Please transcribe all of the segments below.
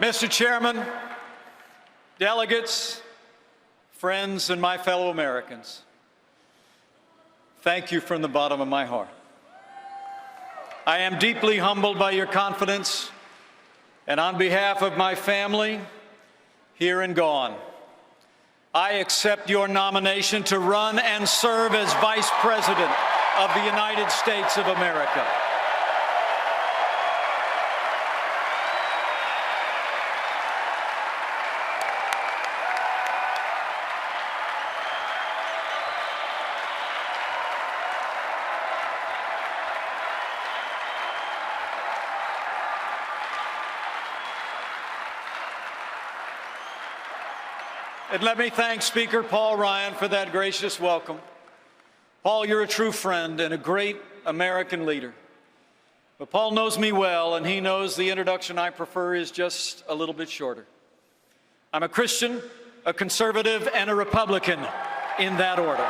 Mr. Chairman, delegates, friends, and my fellow Americans, thank you from the bottom of my heart. I am deeply humbled by your confidence, and on behalf of my family, here and gone, I accept your nomination to run and serve as Vice President of the United States of America. And let me thank Speaker Paul Ryan for that gracious welcome. Paul, you're a true friend and a great American leader. But Paul knows me well, and he knows the introduction I prefer is just a little bit shorter. I'm a Christian, a conservative, and a Republican in that order.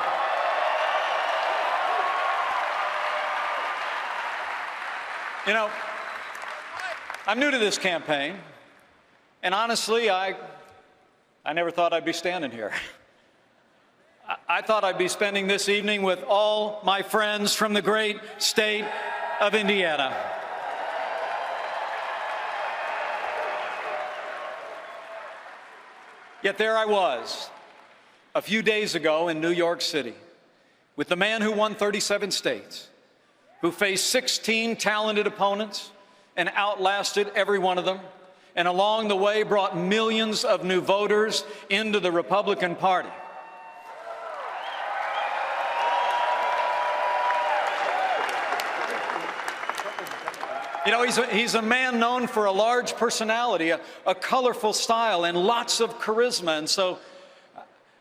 You know, I'm new to this campaign, and honestly, I never thought I'd be standing here. I thought I'd be spending this evening with all my friends from the great state of Indiana. Yet there I was, a few days ago in New York City, with the man who won 37 states, who faced 16 talented opponents and outlasted every one of them, and along the way brought millions of new voters into the Republican Party. You know, he's a man known for a large personality, a colorful style, and lots of charisma, and so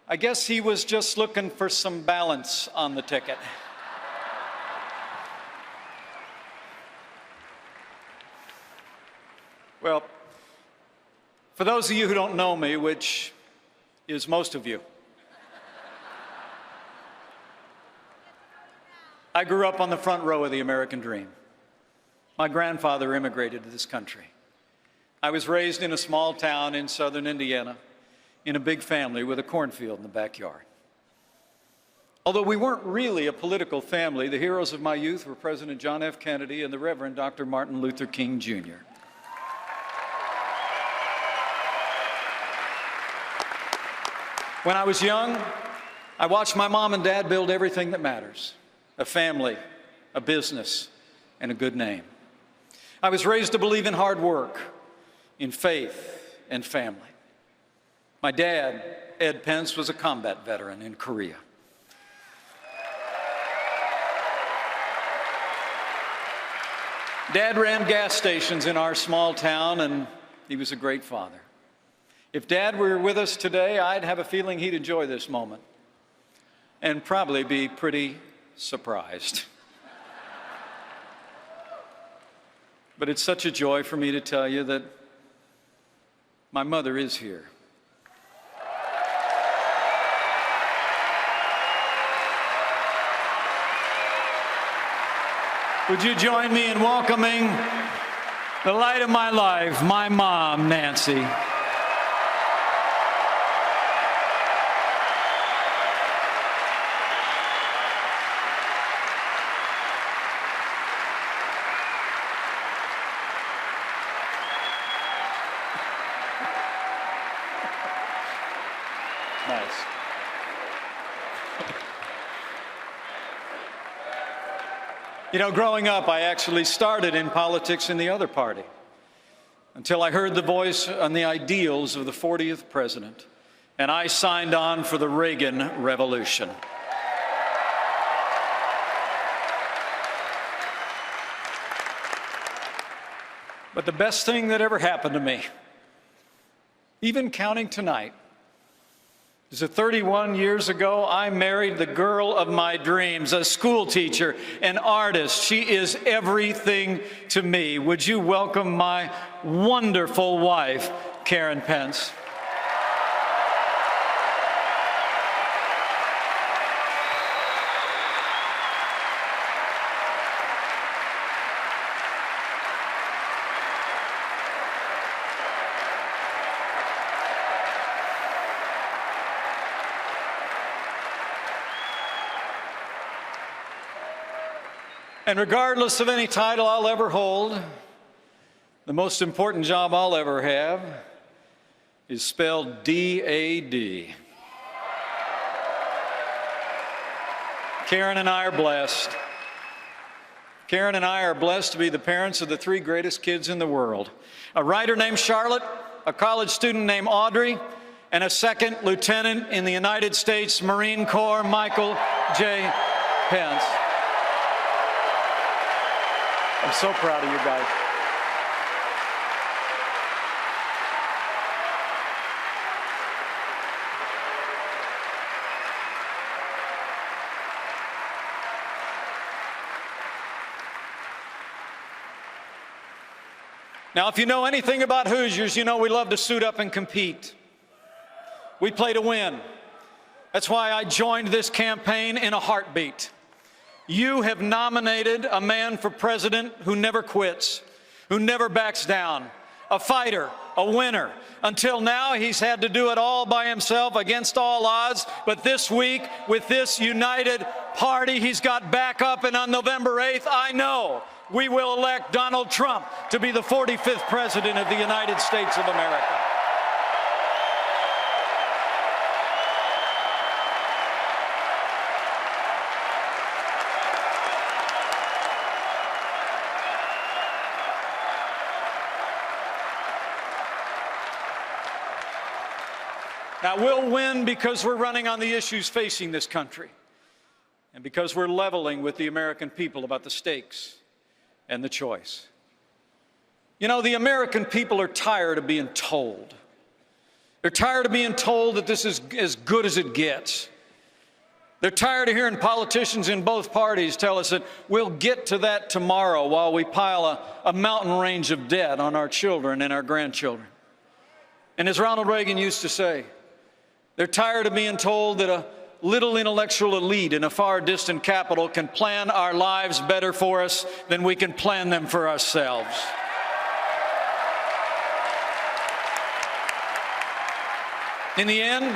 I guess he was just looking for some balance on the ticket. Well, for those of you who don't know me, which is most of you, I grew up on the front row of the American dream. My grandfather immigrated to this country. I was raised in a small town in southern Indiana in a big family with a cornfield in the backyard. Although we weren't really a political family, the heroes of my youth were President John F. Kennedy and the Reverend Dr. Martin Luther King, Jr. When I was young, I watched my mom and dad build everything that matters: a family, a business, and a good name. I was raised to believe in hard work, in faith, and family. My dad, Ed Pence, was a combat veteran in Korea. Dad ran gas stations in our small town, and he was a great father. If Dad were with us today, I'd have a feeling he'd enjoy this moment and probably be pretty surprised. But it's such a joy for me to tell you that my mother is here. Would you join me in welcoming the light of my life, my mom, Nancy? Nice. You know, growing up, I actually started in politics in the other party until I heard the voice on the ideals of the 40th president, and I signed on for the Reagan Revolution. But the best thing that ever happened to me, even counting tonight, is that 31 years ago, I married the girl of my dreams, a school teacher, an artist. She is everything to me. Would you welcome my wonderful wife, Karen Pence? And regardless of any title I'll ever hold, the most important job I'll ever have is spelled D-A-D. Karen and I are blessed. Karen and I are blessed to be the parents of the three greatest kids in the world. A writer named Charlotte, a college student named Audrey, and a second lieutenant in the United States Marine Corps, Michael J. Pence. I'm so proud of you guys. Now, if you know anything about Hoosiers, you know we love to suit up and compete. We play to win. That's why I joined this campaign in a heartbeat. You have nominated a man for president who never quits, who never backs down, a fighter, a winner. Until now, he's had to do it all by himself against all odds. But this week, with this united party, he's got backup. And on November 8th, I know we will elect Donald Trump to be the 45th president of the United States of America. Now, we'll win because we're running on the issues facing this country and because we're leveling with the American people about the stakes and the choice. You know, the American people are tired of being told. They're tired of being told that this is as good as it gets. They're tired of hearing politicians in both parties tell us that we'll get to that tomorrow while we pile a mountain range of debt on our children and our grandchildren. And as Ronald Reagan used to say, they're tired of being told that a little intellectual elite in a far distant capital can plan our lives better for us than we can plan them for ourselves. In the end,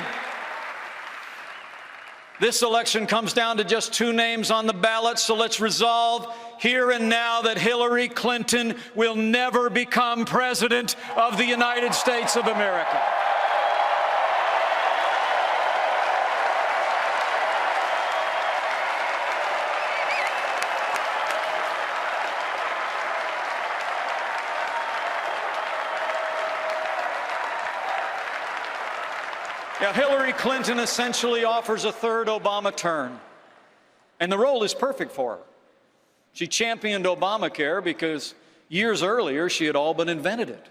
this election comes down to just two names on the ballot, so let's resolve here and now that Hillary Clinton will never become president of the United States of America. Now, Hillary Clinton essentially offers a third Obama term, and the role is perfect for her. She championed Obamacare because years earlier she had all but invented it.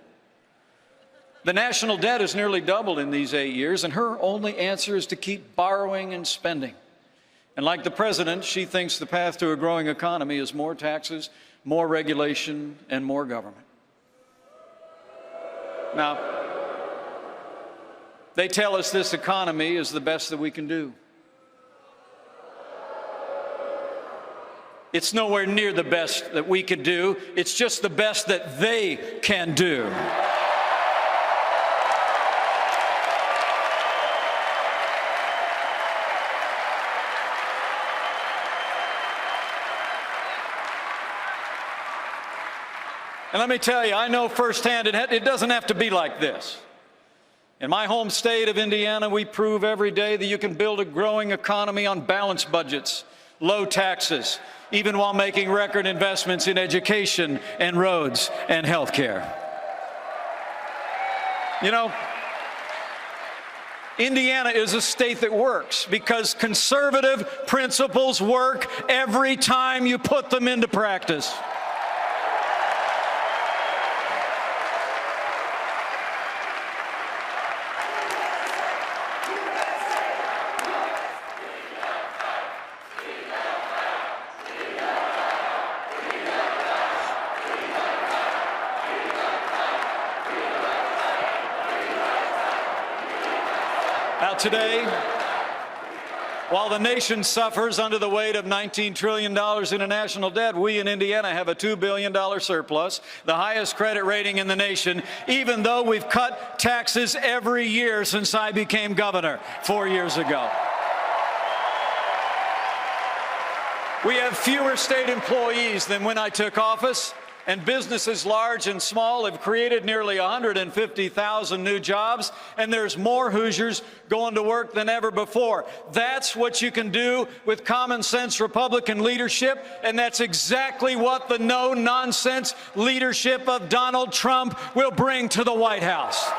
The national debt has nearly doubled in these 8 years, and her only answer is to keep borrowing and spending. And like the president, she thinks the path to a growing economy is more taxes, more regulation, and more government. Now, they tell us this economy is the best that we can do. It's nowhere near the best that we could do. It's just the best that they can do. And let me tell you, I know firsthand it doesn't have to be like this. In my home state of Indiana, we prove every day that you can build a growing economy on balanced budgets, low taxes, even while making record investments in education and roads and health care. You know, Indiana is a state that works because conservative principles work every time you put them into practice. Now today, while the nation suffers under the weight of $19 trillion in a national debt, we in Indiana have a $2 billion surplus, the highest credit rating in the nation, even though we've cut taxes every year since I became governor 4 years ago. We have fewer state employees than when I took office, and businesses large and small have created nearly 150,000 new jobs, and there's more Hoosiers going to work than ever before. That's what you can do with common sense Republican leadership, and that's exactly what the no-nonsense leadership of Donald Trump will bring to the White House.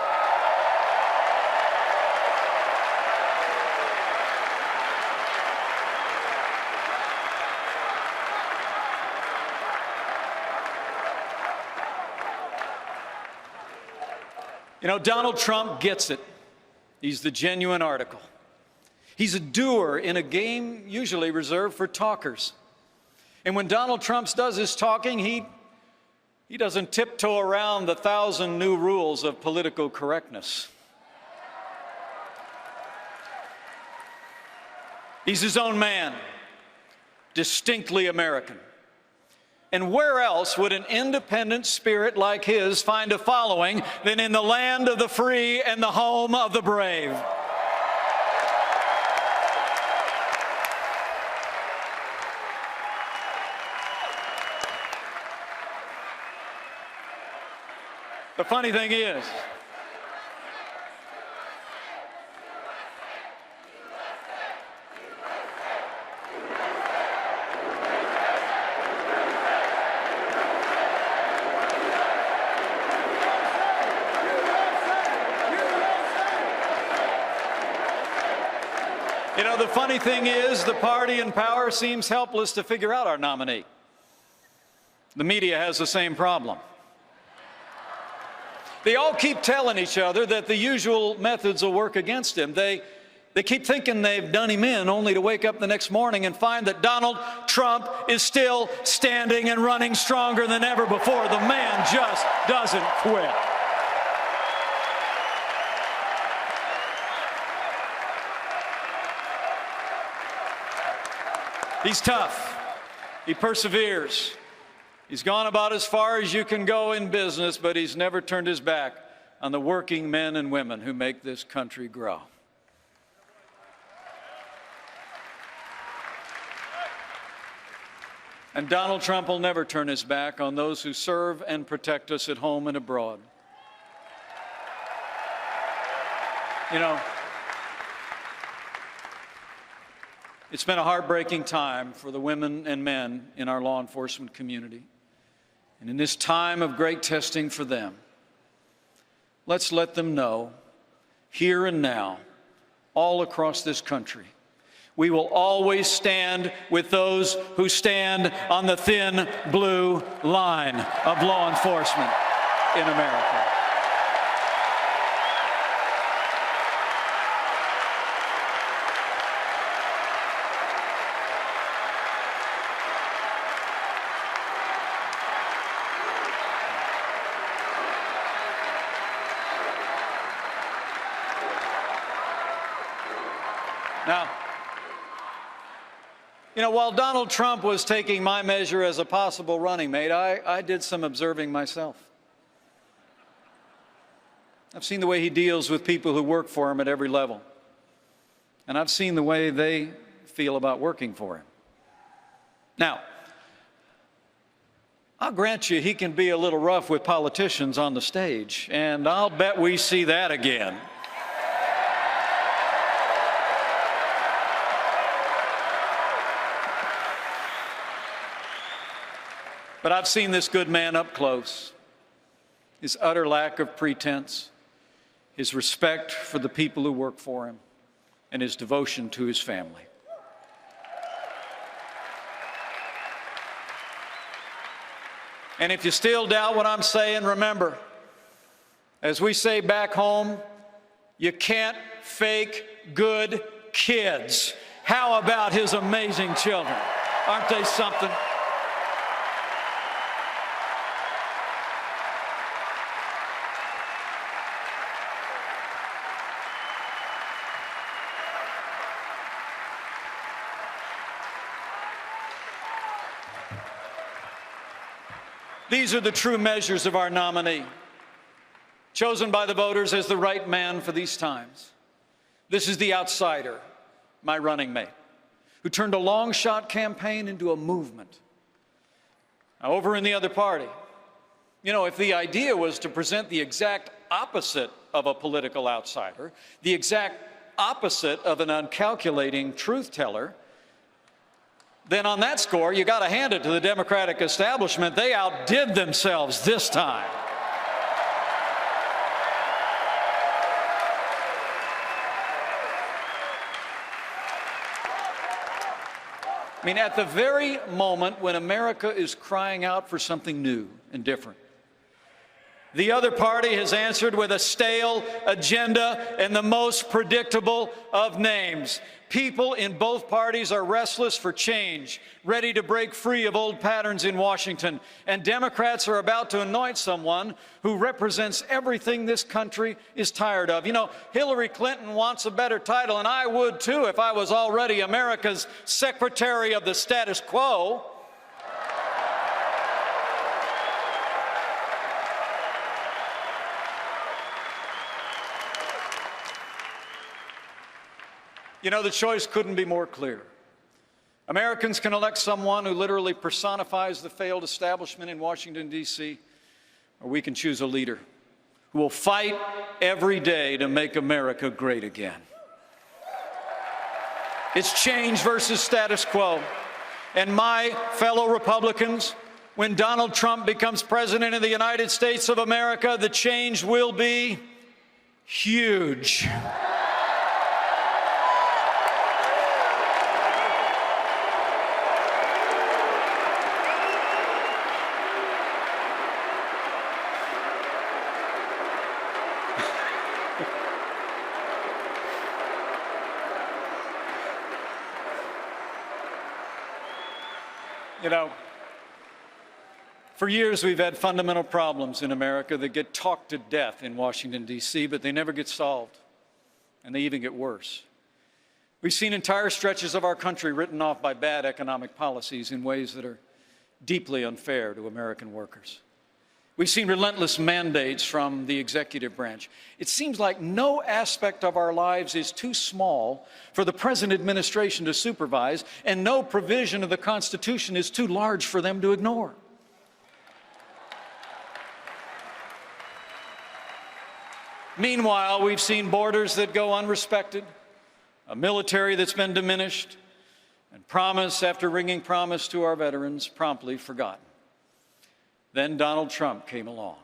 You know, Donald Trump gets it. He's the genuine article. He's a doer in a game usually reserved for talkers. And when Donald Trump does his talking, he doesn't tiptoe around the 1,000 new rules of political correctness. He's his own man, distinctly American. And where else would an independent spirit like his find a following than in the land of the free and the home of the brave? The funny thing is, the funny thing is, the party in power seems helpless to figure out our nominee. The media has the same problem. They all keep telling each other that the usual methods will work against him. They keep thinking they've done him in, only to wake up the next morning and find that Donald Trump is still standing and running stronger than ever before. The man just doesn't quit. He's tough. He perseveres. He's gone about as far as you can go in business, but he's never turned his back on the working men and women who make this country grow. And Donald Trump will never turn his back on those who serve and protect us at home and abroad. You know, it's been a heartbreaking time for the women and men in our law enforcement community. And in this time of great testing for them, let's let them know, here and now, all across this country, we will always stand with those who stand on the thin blue line of law enforcement in America. Now, you know, while Donald Trump was taking my measure as a possible running mate, I did some observing myself. I've seen the way he deals with people who work for him at every level. And I've seen the way they feel about working for him. Now, I'll grant you he can be a little rough with politicians on the stage, and I'll bet we see that again. But I've seen this good man up close, his utter lack of pretense, his respect for the people who work for him, and his devotion to his family. And if you still doubt what I'm saying, remember, as we say back home, you can't fake good kids. How about his amazing children? Aren't they something? These are the true measures of our nominee, chosen by the voters as the right man for these times. This is the outsider, my running mate, who turned a long-shot campaign into a movement. Now, over in the other party, you know, if the idea was to present the exact opposite of a political outsider, the exact opposite of an uncalculating truth teller, then on that score, you got to hand it to the Democratic establishment. They outdid themselves this time. I mean, at the very moment when America is crying out for something new and different, the other party has answered with a stale agenda and the most predictable of names. People in both parties are restless for change, ready to break free of old patterns in Washington. And Democrats are about to anoint someone who represents everything this country is tired of. You know, Hillary Clinton wants a better title, and I would too if I was already America's Secretary of the Status Quo. You know, the choice couldn't be more clear. Americans can elect someone who literally personifies the failed establishment in Washington, D.C., or we can choose a leader who will fight every day to make America great again. It's change versus status quo. And my fellow Republicans, when Donald Trump becomes president of the United States of America, the change will be huge. You know, for years we've had fundamental problems in America that get talked to death in Washington, D.C., but they never get solved, and they even get worse. We've seen entire stretches of our country written off by bad economic policies in ways that are deeply unfair to American workers. We've seen relentless mandates from the executive branch. It seems like no aspect of our lives is too small for the present administration to supervise, and no provision of the Constitution is too large for them to ignore. Meanwhile, we've seen borders that go unrespected, a military that's been diminished, and promise after ringing promise to our veterans promptly forgotten. Then Donald Trump came along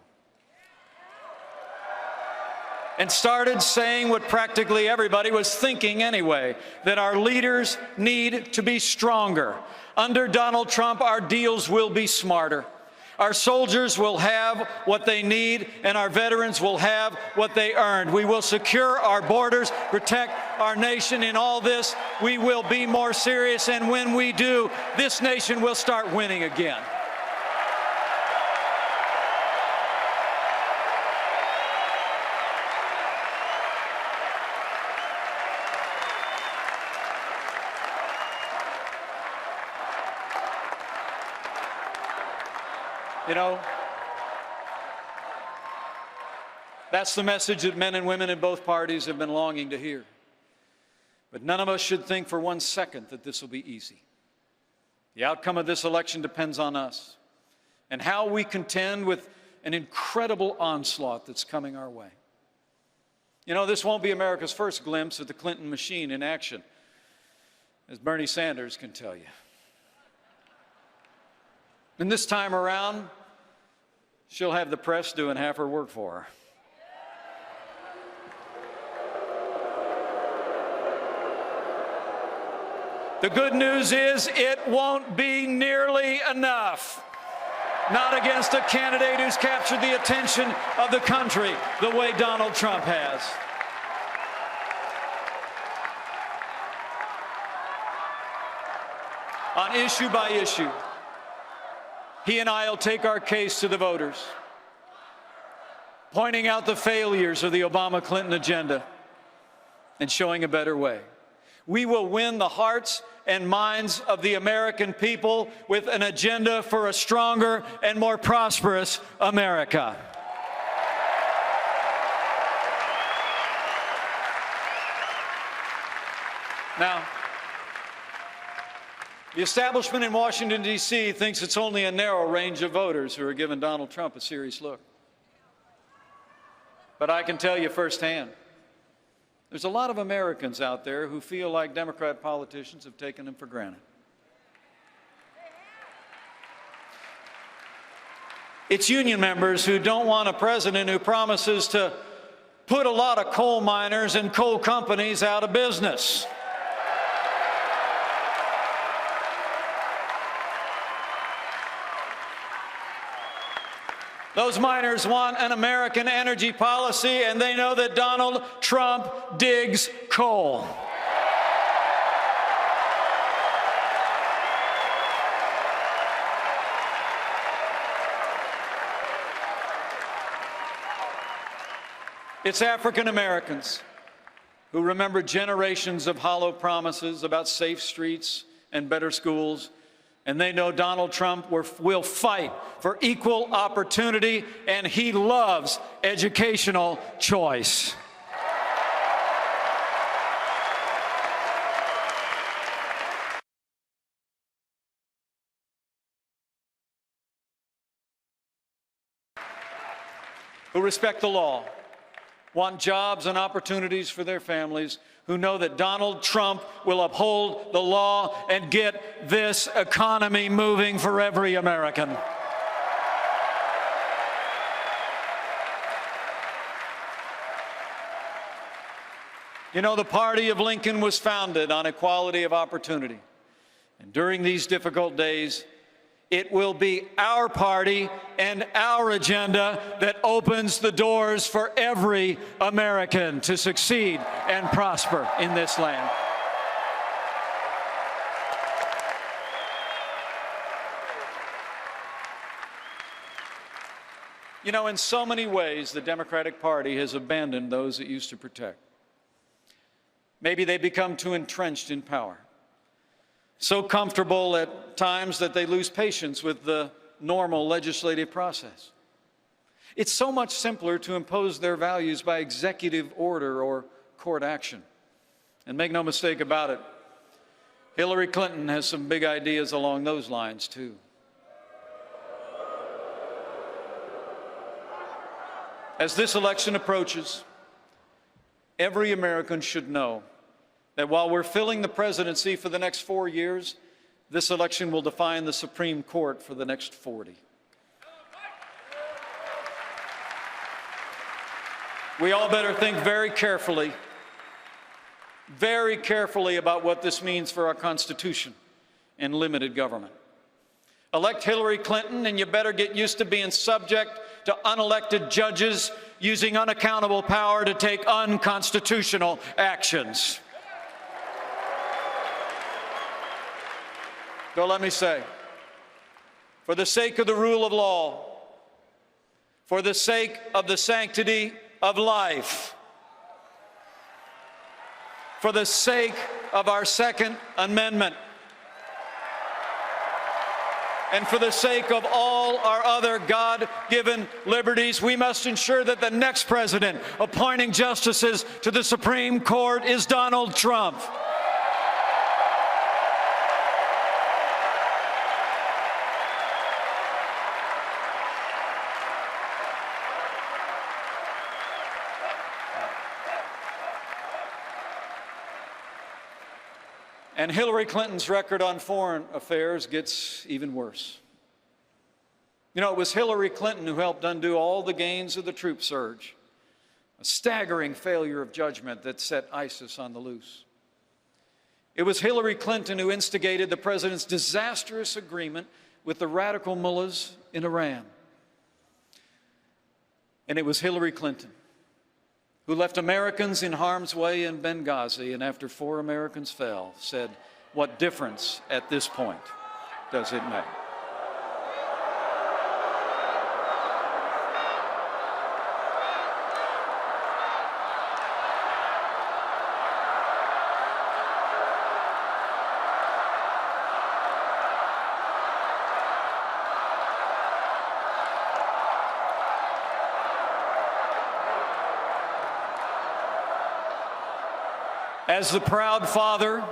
and started saying what practically everybody was thinking anyway, that our leaders need to be stronger. Under Donald Trump, our deals will be smarter. Our soldiers will have what they need, and our veterans will have what they earned. We will secure our borders, protect our nation. In all this, we will be more serious, and when we do, this nation will start winning again. You know, that's the message that men and women in both parties have been longing to hear. But none of us should think for 1 second that this will be easy. The outcome of this election depends on us and how we contend with an incredible onslaught that's coming our way. You know, this won't be America's first glimpse at the Clinton machine in action, as Bernie Sanders can tell you. And this time around, she'll have the press doing half her work for her. The good news is it won't be nearly enough. Not against a candidate who's captured the attention of the country the way Donald Trump has. On issue by issue, he and I will take our case to the voters, pointing out the failures of the Obama-Clinton agenda and showing a better way. We will win the hearts and minds of the American people with an agenda for a stronger and more prosperous America. Now, The establishment in Washington, D.C. thinks it's only a narrow range of voters who are giving Donald Trump a serious look. But I can tell you firsthand, there's a lot of Americans out there who feel like Democrat politicians have taken them for granted. It's union members who don't want a president who promises to put a lot of coal miners and coal companies out of business. Those miners want an American energy policy, and they know that Donald Trump digs coal. It's African Americans who remember generations of hollow promises about safe streets and better schools, and they know Donald Trump will fight for equal opportunity, and he loves educational choice. Who respect the law, want jobs and opportunities for their families, who know that Donald Trump will uphold the law and get this economy moving for every American. You know, the party of Lincoln was founded on equality of opportunity. And during these difficult days, it will be our party and our agenda that opens the doors for every American to succeed and prosper in this land. You know, in so many ways, the Democratic Party has abandoned those it used to protect. Maybe they become too entrenched in power, so comfortable at times that they lose patience with the normal legislative process. It's so much simpler to impose their values by executive order or court action. And make no mistake about it, Hillary Clinton has some big ideas along those lines, too. As this election approaches, every American should know that while we're filling the presidency for the next 4 years, this election will define the Supreme Court for the next 40. We all better think very carefully about what this means for our Constitution and limited government. Elect Hillary Clinton, and you better get used to being subject to unelected judges using unaccountable power to take unconstitutional actions. So let me say, for the sake of the rule of law, for the sake of the sanctity of life, for the sake of our Second Amendment, and for the sake of all our other God-given liberties, we must ensure that the next president appointing justices to the Supreme Court is Donald Trump. And Hillary Clinton's record on foreign affairs gets even worse. You know, it was Hillary Clinton who helped undo all the gains of the troop surge, a staggering failure of judgment that set ISIS on the loose. It was Hillary Clinton who instigated the president's disastrous agreement with the radical mullahs in Iran. And it was Hillary Clinton who left Americans in harm's way in Benghazi, and after 4 Americans fell, said, "What difference at this point does it make?" As the proud father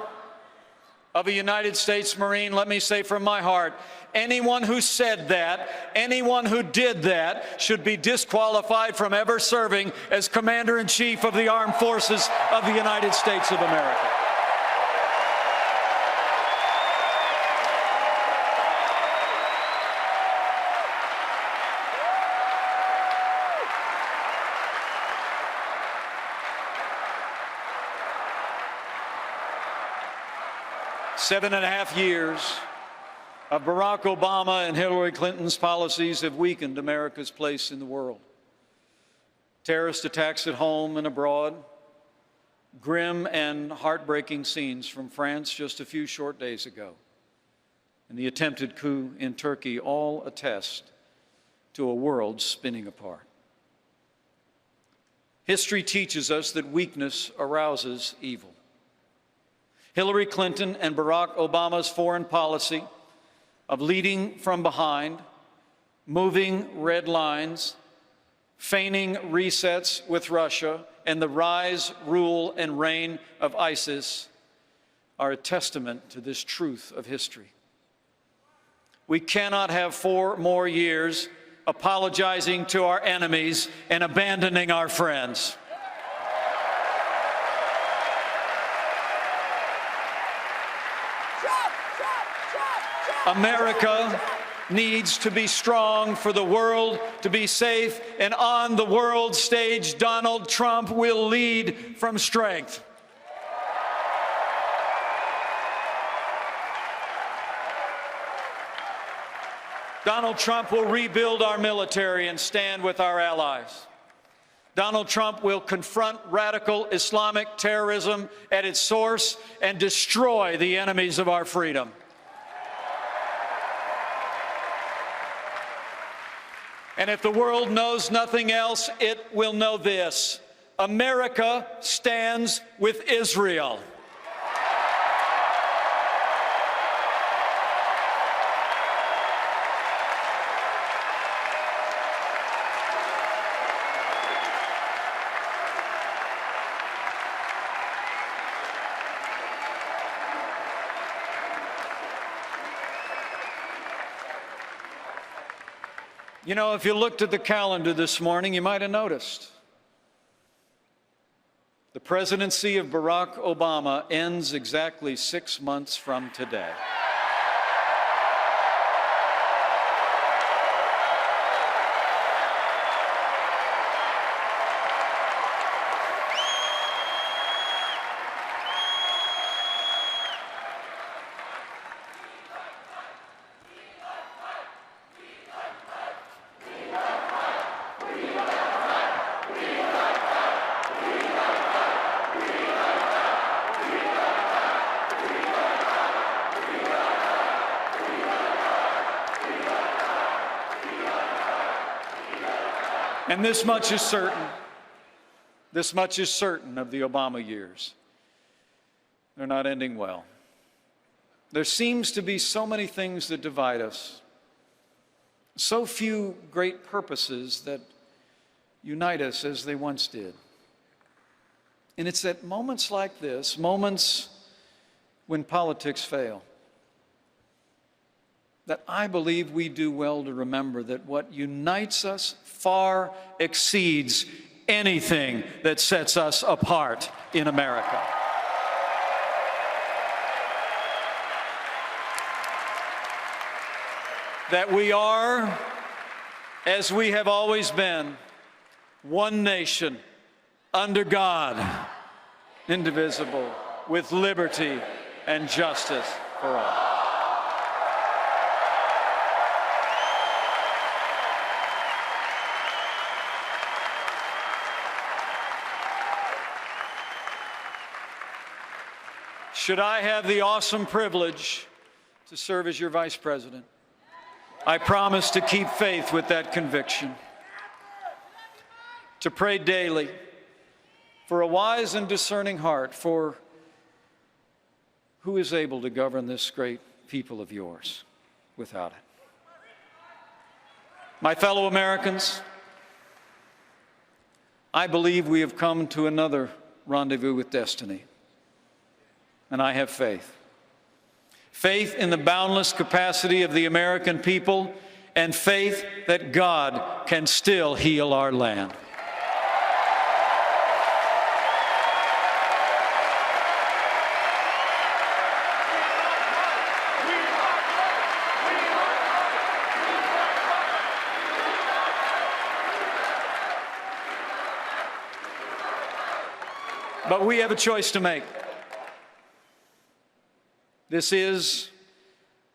of a United States Marine, let me say from my heart, anyone who said that, anyone who did that, should be disqualified from ever serving as Commander-in-Chief of the Armed Forces of the United States of America. Seven and a half years of Barack Obama and Hillary Clinton's policies have weakened America's place in the world. Terrorist attacks at home and abroad, grim and heartbreaking scenes from France just a few short days ago, and the attempted coup in Turkey all attest to a world spinning apart. History teaches us that weakness arouses evil. Hillary Clinton and Barack Obama's foreign policy of leading from behind, moving red lines, feigning resets with Russia, and the rise, rule, and reign of ISIS are a testament to this truth of history. We cannot have 4 more years apologizing to our enemies and abandoning our friends. America needs to be strong for the world to be safe, and on the world stage, Donald Trump will lead from strength. Donald Trump will rebuild our military and stand with our allies. Donald Trump will confront radical Islamic terrorism at its source and destroy the enemies of our freedom. And if the world knows nothing else, it will know this: America stands with Israel. You know, if you looked at the calendar this morning, you might have noticed the presidency of Barack Obama ends exactly 6 months from today. And this much is certain. This much is certain of the Obama years. They're not ending well. There seems to be so many things that divide us, so few great purposes that unite us as they once did. And it's at moments like this, moments when politics fail, that I believe we do well to remember that what unites us far exceeds anything that sets us apart in America. That we are, as we have always been, one nation, under God, indivisible, with liberty and justice for all. Should I have the awesome privilege to serve as your vice president, I promise to keep faith with that conviction, to pray daily for a wise and discerning heart for who is able to govern this great people of yours without it. My fellow Americans, I believe we have come to another rendezvous with destiny. And I have faith faith in the boundless capacity of the American people, and faith that God can still heal our land. But we have a choice to make. This is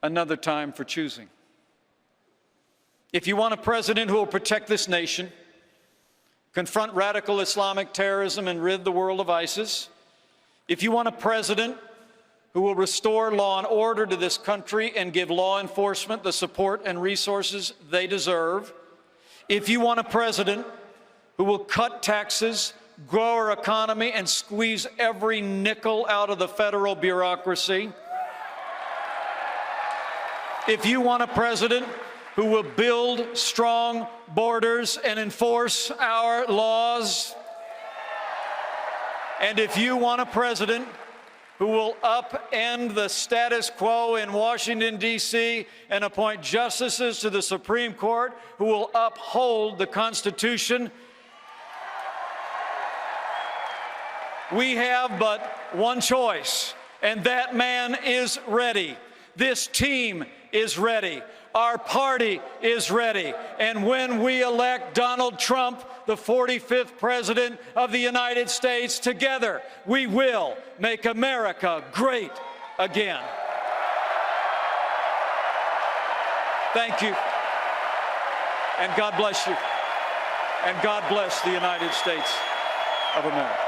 another time for choosing. If you want a president who will protect this nation, confront radical Islamic terrorism, and rid the world of ISIS, if you want a president who will restore law and order to this country and give law enforcement the support and resources they deserve, if you want a president who will cut taxes, grow our economy, and squeeze every nickel out of the federal bureaucracy, if you want a president who will build strong borders and enforce our laws, and if you want a president who will upend the status quo in Washington, D.C., and appoint justices to the Supreme Court who will uphold the Constitution, we have but one choice, and that man is ready. This team is ready. Our party is ready. And when we elect Donald Trump, the 45th President of the United States, together, we will make America great again. Thank you. And God bless you. And God bless the United States of America.